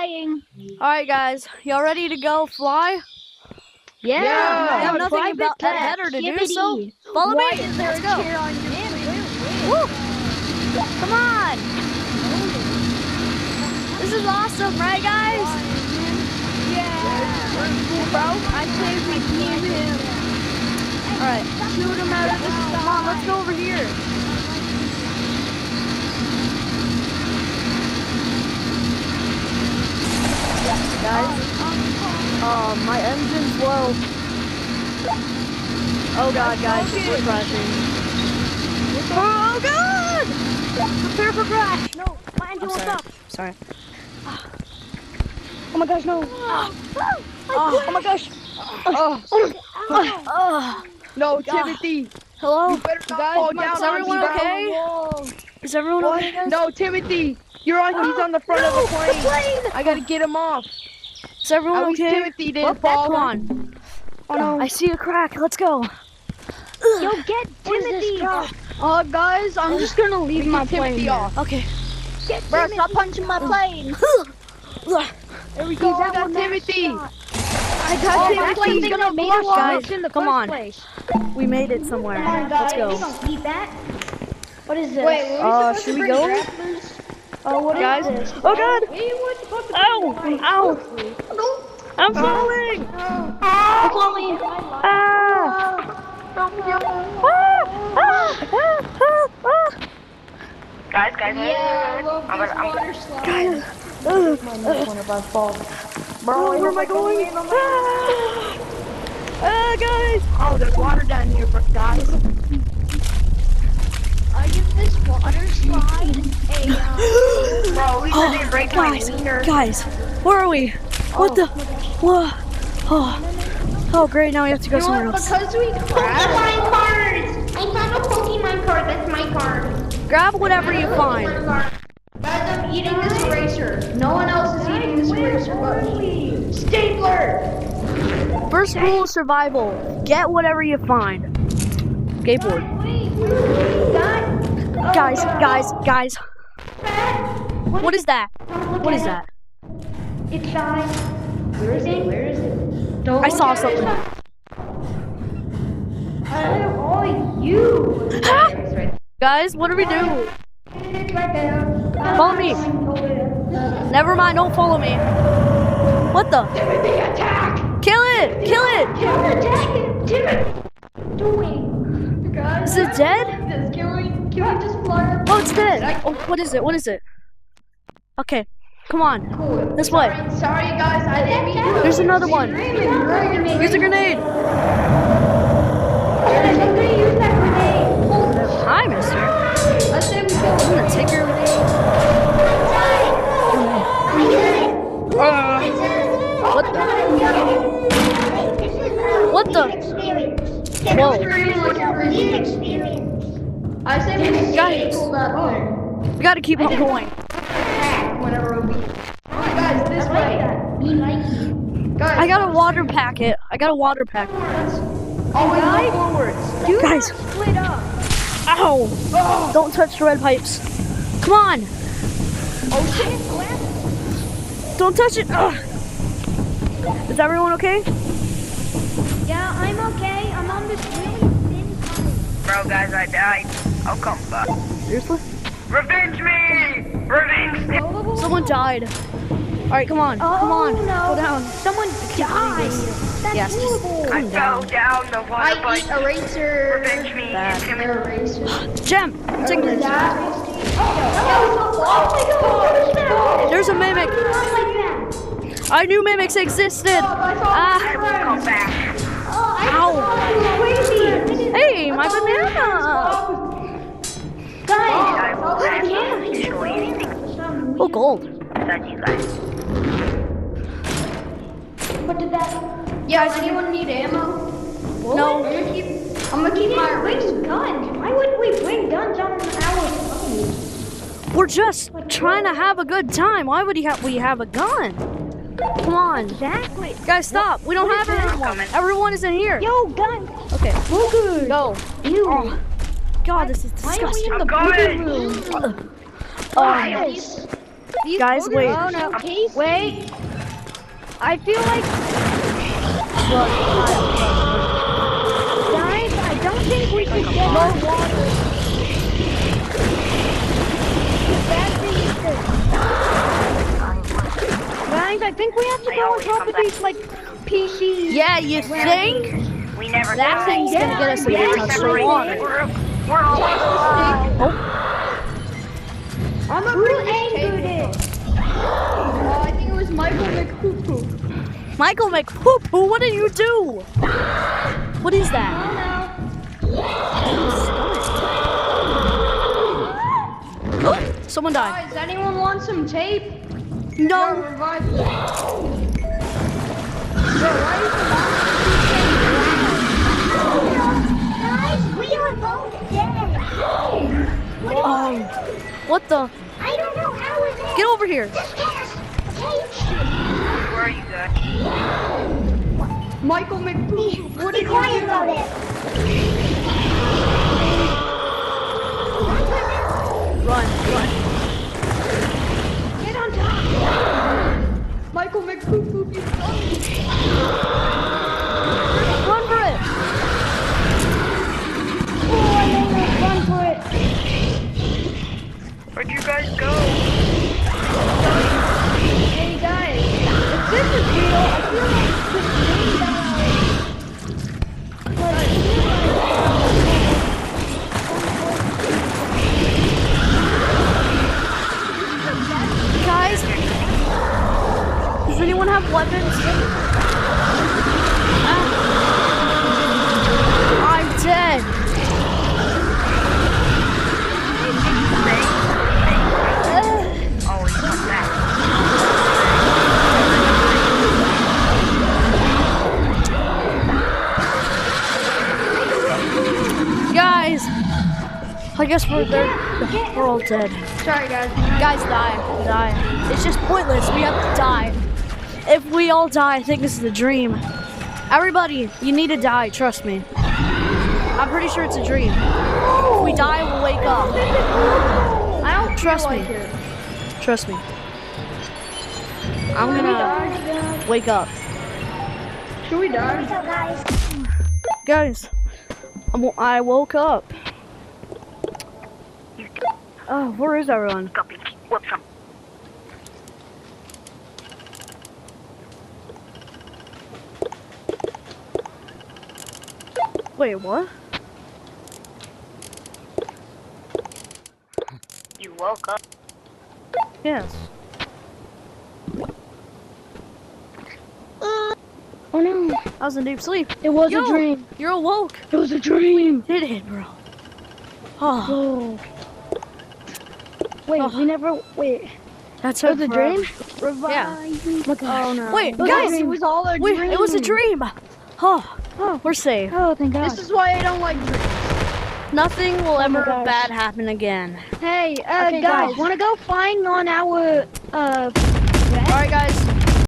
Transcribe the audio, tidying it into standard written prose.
flying. Alright guys, y'all ready to go fly? Yeah. I have nothing about that header to do, so follow me. Let's go. Woo. Come on. This is awesome, right guys? Yeah. Bro, I say we team him. Alright. Shoot him out of the sky. Come on, let's go over here. Guys, my engine's low. Oh god, guys, we're crashing. Oh god! Prepare for crash! No, my engine won't stop. Sorry. Oh my gosh, no. Oh my gosh. No, Timothy. Hello? You better not fall down. Is everyone okay? Is everyone okay, guys? No, Timothy. He's on the front of the plane. I gotta get him off. Is everyone At least okay? Timothy didn't fall. Come on. Oh no. I see a crack. Let's go. Yo, get Timothy. Guys, I'm just gonna leave my plane Timothy off. Okay. Bro, stop punching my plane. There we go. I got Timothy. I got Timothy. He's gonna block guys, in the come first on. place. We made it somewhere. Let's go. Beat that. What is this? Wait, Should we go? Oh, what Guys? is this? Oh god! We were supposed to Ow! Ow! I'm falling! I'm falling. Guys, Yeah, I love this water slide. Bro, where am I going? Guys! Oh, there's water down here, guys. I give this water slide Bro, we couldn't break my wiener. Guys, where are we? What the? Whoa. Oh, great, now we have to go somewhere else. Because we crashed. Pokemon cards! I found a Pokemon card, that's my card. Grab whatever you find. Guys, I'm eating this eraser. No one else is eating this eraser but me. Stapler! First rule of survival, get whatever you find. Skateboard. Guys. What is that? What is that? It's shine. Where is it? Where is it? Don't I saw something. Oh, you! Guys, what do we do? It's right there. Follow me. Never mind, don't follow me. What the? Timothy, attack! Kill it! Kill it! Attack it! Timothy! Doing? Guys, Is it dead? Can we just fly up? Oh, it's dead. Oh, what is it? What is it? Okay, come on. Cool. This way. Sorry, guys, I didn't mean to. There's another one. Here's a grenade. I'm gonna use that grenade. Hi, mister. Let's say we I'm kill gonna take your grenade. What the? What the? Whoa. I say we Guys. pull that way. We gotta keep on going. Whenever we. Guys, this way. Guys, I got a water packet. always go forwards. Guys. Split up. Ow! Don't touch the red pipes. Come on. Don't touch it. Ugh. Is everyone okay? Yeah, I'm okay. I'm on this really thin tunnel. Bro, guys, I died. I'll come back. Seriously? Revenge me! Revenge me! Someone died. All right, come on. Come on. no. Go down. Someone died. That's Yes. horrible. I fell down the water I eat pipe. eraser. Revenge me. Bad. Eraser. Gem. I'm taking this. There's a mimic. I knew mimics existed. Ah. I will come back. Ow. Hey, my banana. I will actually destroy anything Oh, gold. besides you guys. What did that? Yeah, does anyone need ammo? No. I'm gonna keep my eraser gun. Why would we bring guns on our phone? We're just trying to have a good time. Why would we have a gun? Come on. Exactly. Guys, stop. We don't have everyone. Everyone is in here. Yo, gun. Okay. Booger. Go. Ew. Oh, God, this is Why are we disgusting. in the I'm booger going. room? Oh, These Guys, boogers wait. are so tasty. Wait. I feel like, guys, I don't think we should get more water. Guys, I think we have to go on top of these, like, PCs. Yeah, you think? We never That die. thing's gonna get us a We good never touch of separate. water. We're all I'm a Who angered it? I think it was Michael McPoopoo. Michael McPoopoo, what did you do? What is that? Someone died. Guys, anyone want some tape? No. Revive me. Guys, we are both dead. Oh, what the? I don't know how it is. Get over here. Where are you guys? Michael McPoopoo. What are you quiet about it? Run. Get on top. Michael McPoopoo, you Run for it. Run for it. Where'd you guys go? Hey guys, if this is real, I feel like this thing Guys, does anyone have weapons? I'm dead. Always come back. Guys, I guess we're there. We're all dead. Sorry guys. Guys, die. It's just pointless. We have to die. If we all die, I think this is a dream. Everybody, you need to die. Trust me. I'm pretty sure it's a dream. If we die, we'll wake up. I don't Trust feel me. like it. Trust me. I'm gonna wake up. Should we die? Guys, I woke up. Oh, where is everyone? Copy. Whoops. Wait, what? You woke up. Yes. Oh no, I was in deep sleep. it was Yo, a dream. You're awoke. It was a dream. Did it, bro? Oh, Oh. Wait, Oh. we never. Wait, that's it was a forever. dream? Yeah. Look, oh no. Wait, Look, guys, it was all a Wait, dream. it was a dream. Oh, we're safe. Oh, thank God. This is why I don't like dreams. Nothing will ever gosh. bad happen again. Hey, Okay, guys, guys. wanna go flying on our All right, guys.